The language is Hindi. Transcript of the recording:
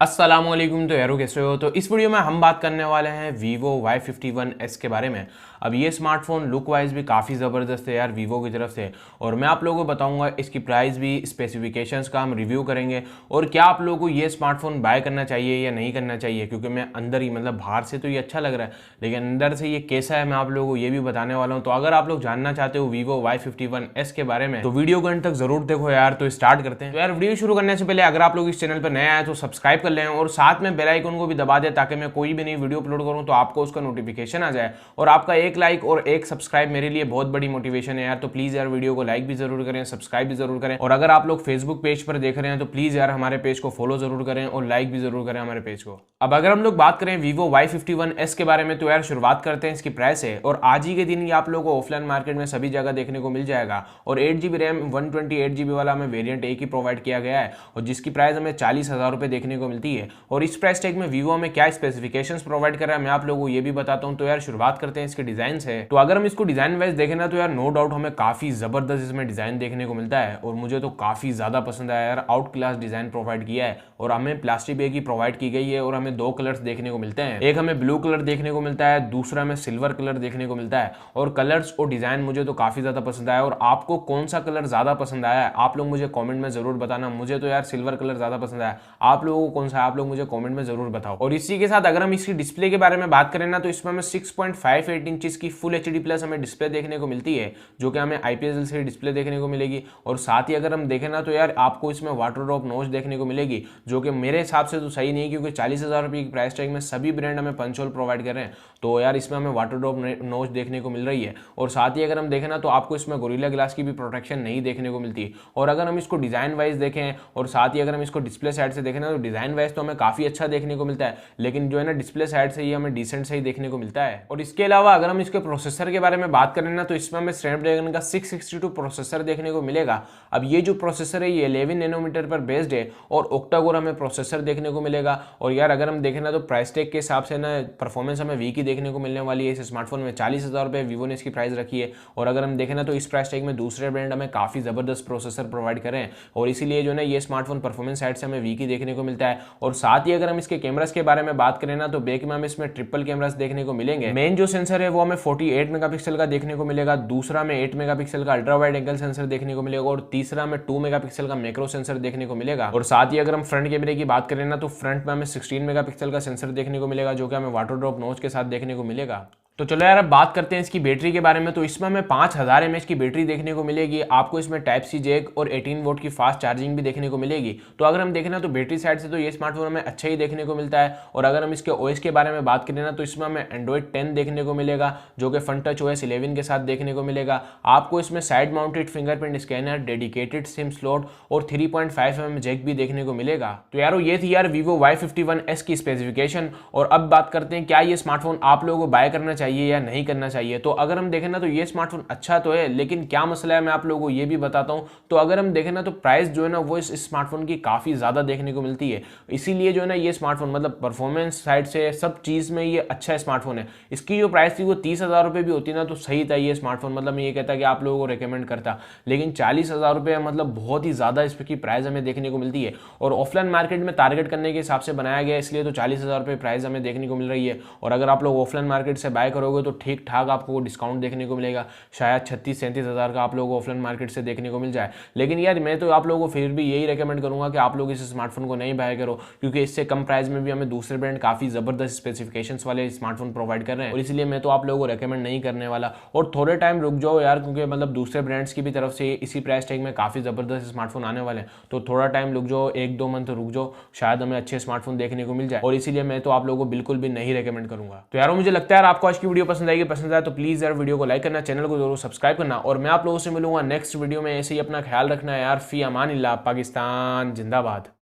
अस्सलाम-u.Alikum। तो यारो कैसे हो। तो इस वीडियो में हम बात करने वाले हैं Vivo Y51s के बारे में। अब ये स्मार्टफोन लुक वाइज भी काफ़ी ज़बरदस्त है यार Vivo की तरफ से, और मैं आप लोगों को बताऊंगा इसकी प्राइस भी, स्पेसिफिकेशंस का हम रिव्यू करेंगे और क्या आप लोगों को ये स्मार्टफोन बाय करना चाहिए या नहीं करना चाहिए। क्योंकि मैं अंदर ही मतलब बाहर से तो ये अच्छा लग रहा है, लेकिन अंदर से ये कैसा है मैं आप लोगों को ये भी बताने वाला हूँ। तो अगर आप लोग जानना चाहते हो Vivo Y51s के बारे में तो वीडियो को अंत तक जरूर देखो यार। तो स्टार्ट करते हैं। तो यार वीडियो शुरू करने से पहले अगर आप लोग इस चैनल पर नए आए तो सब्सक्राइब कर लें और साथ में बेल आइकन को भी दबा दें ताकि मैं कोई भी नई वीडियो अपलोड करूं तो आपको उसका नोटिफिकेशन आ जाए। और आपका एक लाइक और एक सब्सक्राइब मेरे लिए बहुत बड़ी मोटिवेशन है यार। तो प्लीज यार वीडियो को लाइक भी जरूर करें, सब्सक्राइब भी जरूर करें। और अगर आप लोग फेसबुक पेज पर देख रहे हैं तो प्लीज यार हमारे पेज को फॉलो जरूर करें और लाइक भी जरूर करें हमारे पेज को। अब अगर हम लोग बात करें Vivo Y51s के बारे में तो यार शुरुआत करते हैं इसकी प्राइस है। और आज ही के दिन ये आप लोगों को ऑफलाइन मार्केट में सभी जगह देखने को मिल जाएगा। और 8GB रैम 128GB वाला हमें वेरिएंट एक ही प्रोवाइड किया गया है और जिसकी प्राइस हमें 40,000 रुपए देखने को मिलती है। और इस प्राइस टैग में Vivo में क्या स्पेसिफिकेशंस प्रोवाइड कर रहा है मैं आप लोगों को ये भी बताता हूं। तो यार शुरुआत करते हैं इसके डिजाइन से। तो अगर हम इसको डिजाइन वाइज देखें ना तो यार नो डाउट हमें काफी जबरदस्त इसमें डिजाइन देखने को मिलता है और मुझे तो काफी ज्यादा पसंद आया यार। आउट क्लास डिजाइन प्रोवाइड किया है और हमें प्लास्टिक बैग ही प्रोवाइड की गई है और हमें दो कलर्स देखने को मिलते हैं। एक हमें ब्लू कलर देखने को मिलता है, दूसरा हमें सिल्वर कलर देखने को मिलता है। और कलर्स और डिजाइन मुझे तो काफी ज्यादा पसंद आया। और आपको कौन सा कलर ज्यादा पसंद आया है आप लोग मुझे कमेंट में जरूर बताना। मुझे तो यार सिल्वर कलर ज्यादा पसंद आया, आप लोगों को कौन सा आप लोग मुझे कमेंट में जरूर बताओ। और इसी के साथ अगर हम इसकी डिस्प्ले के बारे में बात करें ना तो इसमें हमें 6.58 इंचेस की फुल HD प्लस हमें डिस्प्ले देखने को मिलती है जो कि हमें IPS LCD डिस्प्ले देखने को मिलेगी। और साथ ही अगर हम देखें ना तो यार आपको इसमें वाटर ड्रॉप नोच देखने को मिलेगी जो कि मेरे हिसाब से तो सही नहीं है, क्योंकि 40,000 रुपये की प्राइस टैग में सभी ब्रांड हमें पंच होल प्रोवाइड कर रहे हैं। तो यार इसमें हमें वाटर ड्रॉप नोच देखने को मिल रही है। और साथ ही अगर हम देखें ना तो आपको इसमें गोरिल्ला ग्लास की भी प्रोटेक्शन नहीं देखने को मिलती। और अगर हम इसको डिजाइन वाइज देखें और साथ ही अगर हम इसको डिस्प्ले साइड से देखें ना तो डिजाइन वाइज तो हमें काफी अच्छा देखने को मिलता है, लेकिन जो है ना डिस्प्ले साइड से ये हमें डिसेंट सही देखने को मिलता है। और इसके अलावा अगर हम इसके प्रोसेसर के बारे में बात करें ना तो इसमें हमें स्नैपड्रैगन का 662 प्रोसेसर देखने को मिलेगा। अब ये जो प्रोसेसर है ये 11 नैनोमीटर पर बेस्ड है और ऑक्टा-कोर हमें प्रोसेसर देखने को मिलेगा। और यार अगर हम देखें ना तो प्राइस टैग के हिसाब से ना परफॉर्मेंस हमें वीक ही देखने को मिलने वाली है। इस स्मार्टफोन में 40,000 रुपये Vivo ने इसकी प्राइस रखी है। और अगर हम देखें ना तो इस प्राइस टैग में दूसरे ब्रांड हमें काफी जबरदस्त प्रोसेसर प्रोवाइड करें और इसीलिए जो है ये स्मार्टफोन परफॉर्मेंस साइड से हमें वीक ही देखने को मिलता है। और साथ ही अगर हम इसके कैमरास के बारे में बात करें ना तो बैक में हमें इसमें ट्रिपल कैमरास देखने को मिलेंगे। मेन जो सेंसर है वो हमें 48 मेगापिक्सल का देखने को मिलेगा, दूसरा में 8 मेगापिक्सल का अल्ट्रा वाइड एंगल सेंसर देखने को मिलेगा और तीसरा में 2 मेगापिक्सल का मैक्रो सेंसर देखने को मिलेगा। और साथ ही अगर हम फ्रंट कैमरे की बात करें ना तो फ्रंट में हमें 16 मेगापिक्सल का सेंसर देखने को मिलेगा जो कि हमें वाटर ड्रॉप नोच के साथ देखने को मिलेगा। तो चलो यार अब बात करते हैं इसकी बैटरी के बारे में। तो इसमें हमें 5000 mAh की बैटरी देखने को मिलेगी। आपको इसमें टाइप सी जैक और 18 वोल्ट की फास्ट चार्जिंग भी देखने को मिलेगी। तो अगर हम देखें ना तो बैटरी साइड से तो ये स्मार्टफोन हमें अच्छा ही देखने को मिलता है। और अगर हम इसके OS के बारे में बात करें ना तो इसमें हमें एंड्रॉइड 10 देखने को मिलेगा जो कि फ्रंट टच OS 11 के साथ देखने को मिलेगा। आपको इसमें side mounted fingerprint scanner, dedicated SIM slot और 3.5mm जैक भी देखने को मिलेगा। तो यारो ये थी यार Vivo Y51s की स्पेसिफिकेशन। और अब बात करते हैं क्या ये स्मार्टफोन आप लोगों को बाय करना चाहिए या नहीं करना चाहिए। तो अगर हम देखें ना तो ये स्मार्टफोन अच्छा तो है, लेकिन क्या मसला है मैं आप लोगों को ये भी बताता हूं। तो अगर हम देखें ना तो प्राइस जो है ना वो इस स्मार्टफोन की काफी ज्यादा देखने को मिलती है। इसीलिए जो है ना ये स्मार्टफोन मतलब परफॉर्मेंस साइड से सब चीज में ये अच्छा स्मार्टफोन है। इसकी जो प्राइस थी वो 30,000 रुपये भी होती ना तो सही था ये स्मार्टफोन, मतलब मैं ये कहता कि आप लोगों को रिकमेंड करता। लेकिन 40,000 रुपये मतलब बहुत ही ज्यादा इसकी प्राइस हमें देखने को मिलती है और ऑफलाइन मार्केट में टारगेट करने के हिसाब से बनाया गया इसलिए तो 40,000 रुपये प्राइस हमें देखने को मिल रही है। और अगर आप लोग ऑफलाइन मार्केट से बाय करोगे तो ठीक ठाक आपको डिस्काउंट देखने को मिलेगा, शायद 36-37 हज़ार का आप लोगों को ऑफलाइन मार्केट से देखने को मिल जाए। लेकिन यार मैं तो आप लोगों को फिर भी यही रेकमेंड करूंगा कि आप लोग इस स्मार्टफोन को नहीं बाय करो, क्योंकि इससे कम प्राइस में भी हमें दूसरे ब्रांड काफी जबरदस्त स्पेसिफिकेशंस वाले स्मार्टफोन प्रोवाइड कर रहे हैं और इसलिए मैं तो आप लोगों को रेकमेंड नहीं करने वाला। और थोड़े टाइम रुक जाओ यार, क्योंकि मतलब दूसरे ब्रांड्स की भी तरफ से इसी प्राइस टैग में काफी जबरदस्त स्मार्टफोन आने वाले हैं। तो थोड़ा टाइम रुक जाओ, 1-2 मंथ रुक जाओ, शायद हमें अच्छे स्मार्टफोन देखने को मिल जाए। और इसीलिए मैं तो आप लोगों को बिल्कुल भी नहीं रेकमेंड करूंगा। तो यार मुझे लगता है आपको आज की वीडियो पसंद आएगी। पसंद आए तो प्लीज यार वीडियो को लाइक करना, चैनल को जरूर सब्सक्राइब करना और मैं आप लोगों से मिलूंगा नेक्स्ट वीडियो में। ऐसे ही अपना ख्याल रखना यार। फी अमान अल्लाह। पाकिस्तान जिंदाबाद।